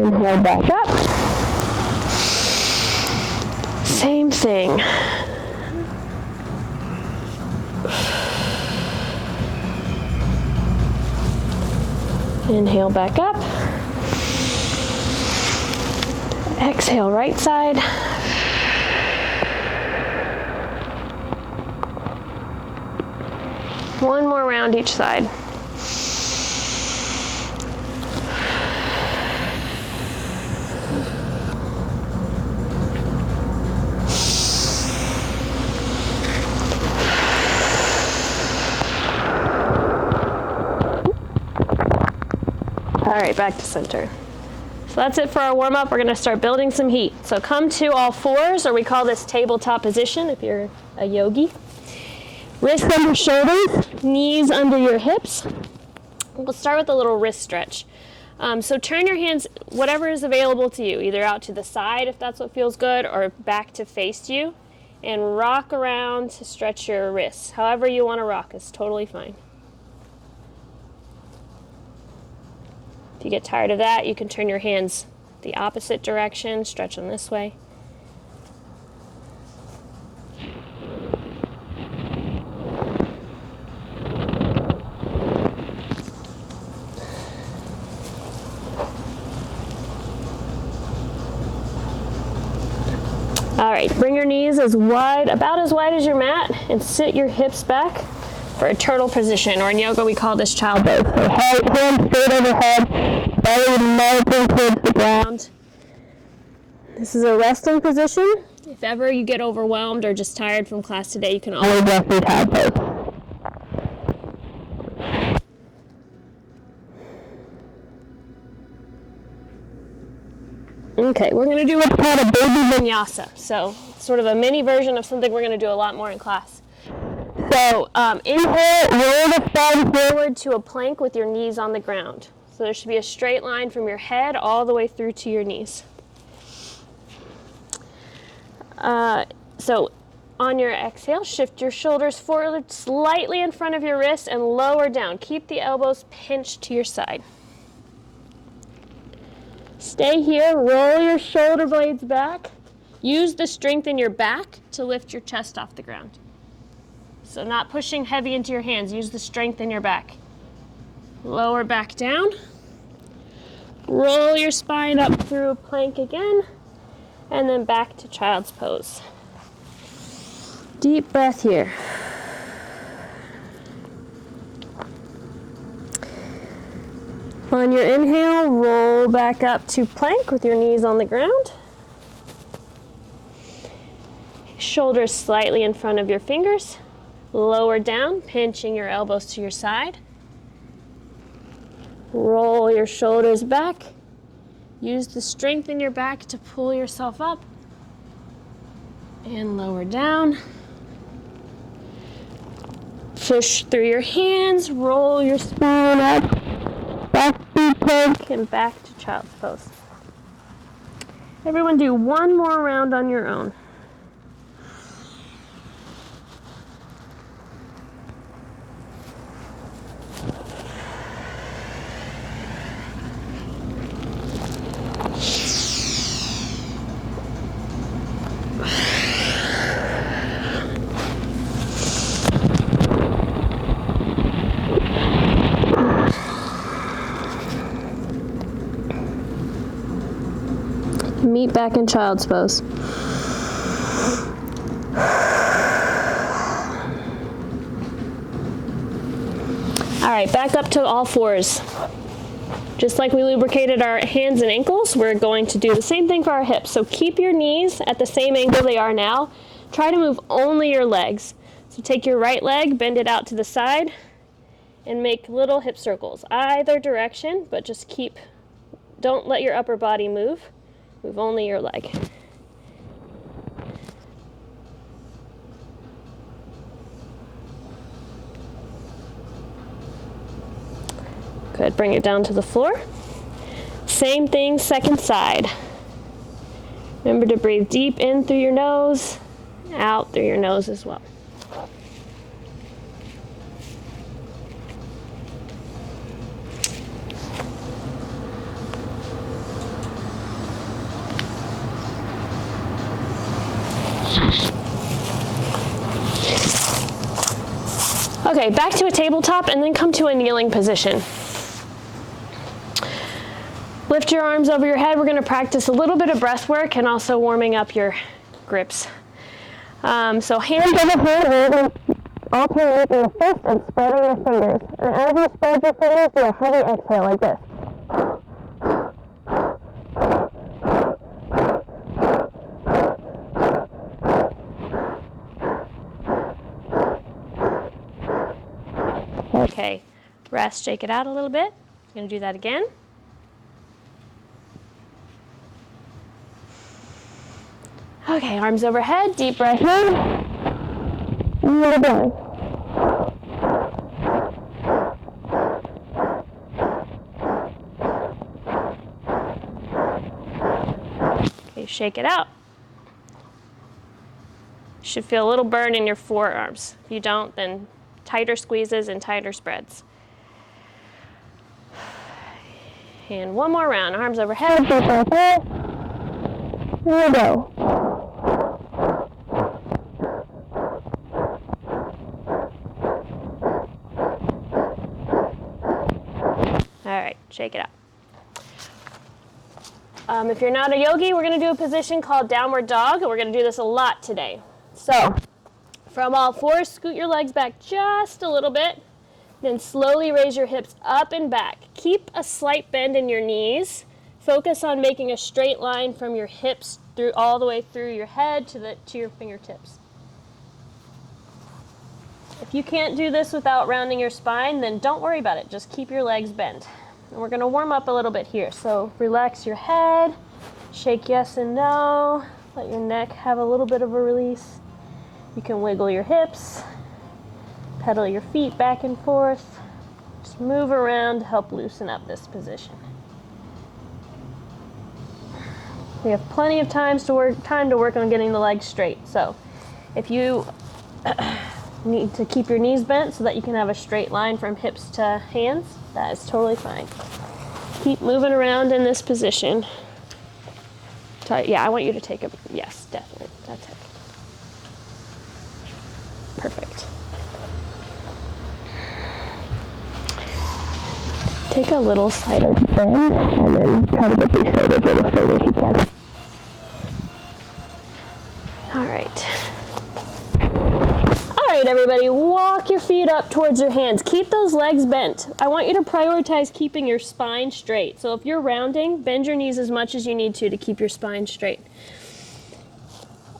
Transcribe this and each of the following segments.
Inhale back up. Same thing. Inhale back up. Exhale right side. One more round each side. All right, back to center. So that's it for our warm-up. We're gonna start building some heat. So come to all fours, or we call this tabletop position if you're a yogi. Wrists under shoulders, knees under your hips. We'll start with a little wrist stretch. So turn your hands, whatever is available to you, either out to the side if that's what feels good, or back to face you, and rock around to stretch your wrists. However you wanna rock is totally fine. If you get tired of that, you can turn your hands the opposite direction, stretch them this way. All right, bring your knees about as wide as your mat, and sit your hips back for a turtle position, or in yoga we call this child pose. So hands straight overhead, belly melting towards the ground. This is a resting position. If ever you get overwhelmed or just tired from class today, you can always rest in child pose. Okay, we're going to do what's called a baby vinyasa. So sort of a mini version of something we're going to do a lot more in class. So inhale, roll the spine forward to a plank with your knees on the ground. So there should be a straight line from your head all the way through to your knees. So on your exhale, shift your shoulders forward slightly in front of your wrists and lower down. Keep the elbows pinched to your side. Stay here, roll your shoulder blades back. Use the strength in your back to lift your chest off the ground. So not pushing heavy into your hands, use the strength in your back. Lower back down. Roll your spine up through a plank again, and then back to child's pose. Deep breath here. On your inhale, roll back up to plank with your knees on the ground. Shoulders slightly in front of your fingers. Lower down, pinching your elbows to your side. Roll your shoulders back. Use the strength in your back to pull yourself up. And lower down. Push through your hands, roll your spine up. Back to plank and back to child's pose. Everyone do one more round on your own. Meet back in child's pose. All right, back up to all fours. Just like we lubricated our hands and ankles, we're going to do the same thing for our hips. So keep your knees at the same angle they are now. Try to move only your legs. So take your right leg, bend it out to the side, and make little hip circles, either direction, but just don't let your upper body move. Move only your leg. Good, bring it down to the floor. Same thing, second side. Remember to breathe deep in through your nose, out through your nose as well. Okay, back to a tabletop and then come to a kneeling position. Lift your arms over your head. We're going to practice a little bit of breath work and also warming up your grips. So hands over head, alternate your fist and spreading your fingers. And as you spread your fingers, do a heavy exhale like this. Okay, rest, shake it out a little bit. I'm going to do that again. Okay, arms overhead, deep breath in. And we're done. Okay, shake it out. You should feel a little burn in your forearms. If you don't, then tighter squeezes and tighter spreads. And one more round, arms overhead, deep breath in. Here we go. All right, shake it out. If you're not a yogi, we're going to do a position called downward dog, and we're going to do this a lot today. So, from all fours, scoot your legs back just a little bit, then slowly raise your hips up and back. Keep a slight bend in your knees. Focus on making a straight line from your hips through all the way through your head to your fingertips. If you can't do this without rounding your spine, then don't worry about it. Just keep your legs bent. And we're going to warm up a little bit here. So relax your head, shake yes and no, let your neck have a little bit of a release. You can wiggle your hips, pedal your feet back and forth. Just move around to help loosen up this position. We have plenty of time to work on getting the legs straight. So if you need to keep your knees bent so that you can have a straight line from hips to hands, that is totally fine. Keep moving around in this position. Yeah, I want you to take a, yes, definitely, that's it. Perfect. Take a little side of bend and then try to get these shoulders a little straight as you can. All right. All right, everybody, walk your feet up towards your hands. Keep those legs bent. I want you to prioritize keeping your spine straight. So if you're rounding, bend your knees as much as you need to keep your spine straight.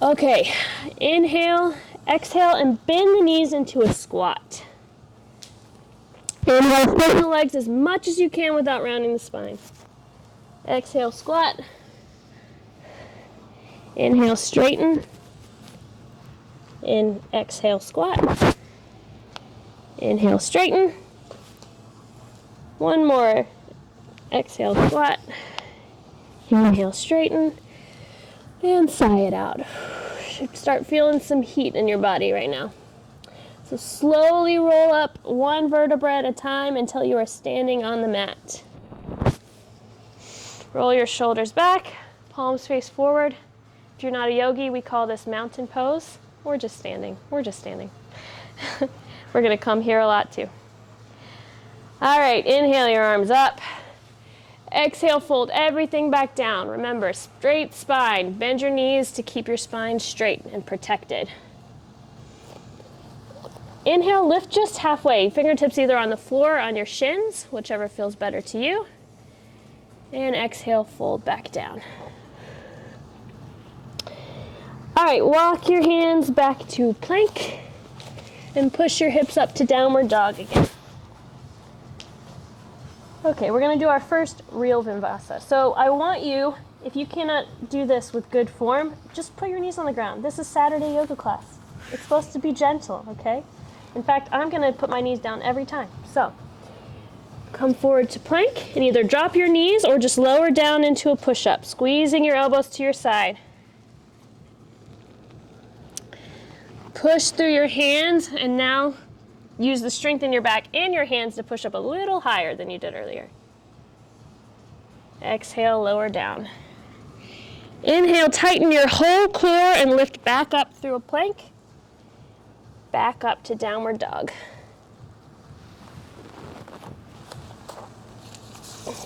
Okay, inhale, exhale, and bend the knees into a squat. Inhale, straighten the legs as much as you can without rounding the spine. Exhale, squat. Inhale, straighten. Exhale, squat. Inhale, straighten. One more. Exhale, squat. Inhale, straighten. And sigh it out. Should start feeling some heat in your body right now. So slowly roll up one vertebra at a time until you are standing on the mat. Roll your shoulders back, palms face forward. If you're not a yogi, we call this mountain pose. We're just standing. We're just standing. We're going to come here a lot too. All right, inhale your arms up. Exhale, fold everything back down. Remember, straight spine. Bend your knees to keep your spine straight and protected. Inhale, lift just halfway. Fingertips either on the floor or on your shins, whichever feels better to you. And exhale, fold back down. All right, walk your hands back to plank and push your hips up to downward dog again. Okay, we're gonna do our first real Vinyasa. So I want you, if you cannot do this with good form, just put your knees on the ground. This is Saturday yoga class. It's supposed to be gentle, okay? In fact, I'm gonna put my knees down every time. So, come forward to plank and either drop your knees or just lower down into a push-up, squeezing your elbows to your side. Push through your hands and now use the strength in your back and your hands to push up a little higher than you did earlier. Exhale, lower down. Inhale, tighten your whole core and lift back up through a plank. Back up to downward dog.